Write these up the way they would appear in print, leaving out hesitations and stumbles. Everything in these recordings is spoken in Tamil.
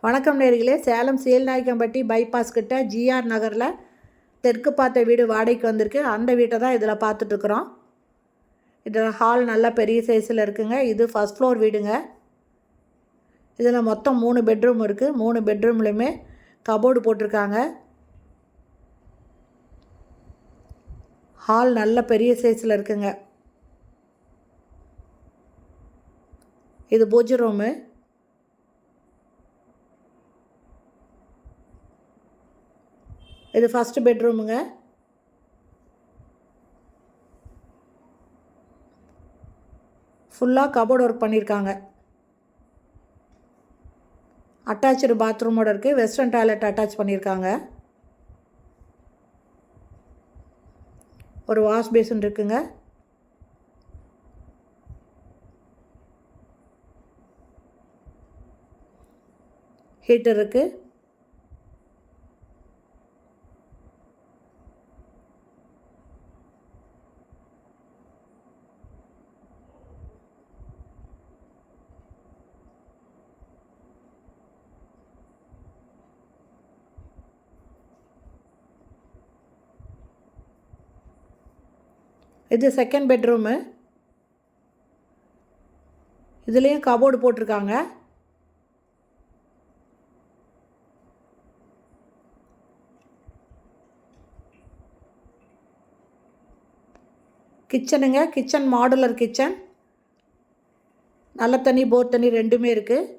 வணக்கம் நேயர்களே, சேலம் சீல்நாயக்கம்பட்டி பைபாஸ் கிட்ட ஜிஆர் நகரில் தெற்கு பார்த்த வீடு வாடகைக்கு வந்திருக்கு. அந்த வீட்டை தான் இதில் பார்த்துட்ருக்குறோம். இதில் ஹால் நல்லா பெரிய சைஸில் இருக்குங்க. இது ஃபஸ்ட் ஃப்ளோர் வீடுங்க. இதில் மொத்தம் 3 பெட்ரூம் இருக்குது. 3 பெட்ரூம்லையுமே கபோர்டு போட்டிருக்காங்க. ஹால் நல்ல பெரிய சைஸில் இருக்குங்க. இது பூஜை ரூமு. இது ஃபஸ்ட்டு பெட்ரூமுங்க. ஃபுல்லாக கபோர்டு ஒர்க் பண்ணியிருக்காங்க. அட்டாச்சு பாத்ரூமோடு இருக்குது. வெஸ்டர்ன் டாய்லெட் அட்டாச் பண்ணியிருக்காங்க. ஒரு வாஷ் பேசின் இருக்குங்க. ஹீட்டர் இருக்குது. இது செகண்ட் பெட்ரூமு. இதுலேயும் கபோர்டு போட்டிருக்காங்க. கிச்சனுங்க. Kitchen modular kitchen. நல்ல தண்ணி போர் தண்ணி ரெண்டுமே இருக்குது.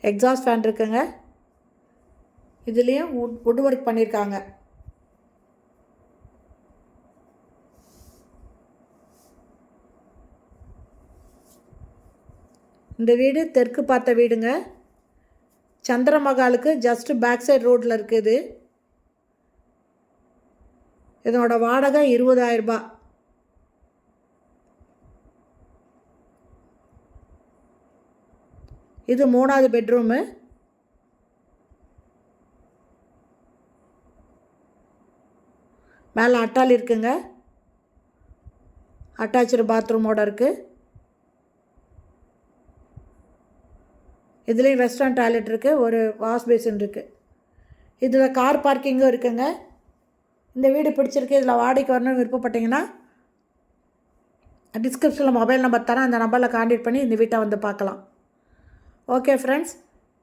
எக்ஸாஸ்ட் ஃபேன் இருக்குங்க. இதுலேயும் வுட் ஒர்க் பண்ணியிருக்காங்க. இந்த வீடு தெற்கு பார்த்த வீடுங்க. சந்திரமகாலுக்கு ஜஸ்ட் பேக் சைடு ரோட்டில் இருக்குது. இதனோட வாடகை 20,000 ரூபாய். இது 3வது பெட்ரூமு. மேலே அட்டால் இருக்குங்க. அட்டாச்சு பாத்ரூமோடு இருக்குது. இதுலேயும் வெஸ்டர்ன் டாய்லெட் இருக்குது. ஒரு வாஷ் பேசின் இருக்குது. இதில் கார் பார்க்கிங்கும் இருக்குங்க. இந்த வீடு பிடிச்சிருக்கு, இதில் வாடகைக்கு வரணும்னு விருப்பப்பட்டீங்கன்னா டிஸ்கிரிப்ஷனில் மொபைல் நம்பர் தரேன். அந்த நம்பரில் கான்டாக்ட் பண்ணி இந்த வீட்டை வந்து பார்க்கலாம். ஓகே ஃப்ரெண்ட்ஸ்,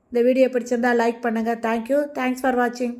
இந்த வீடியோ பிடிச்சிருந்தால் லைக் பண்ணுங்கள். தேங்க்யூ. தேங்க்ஸ் ஃபார் வாட்சிங்.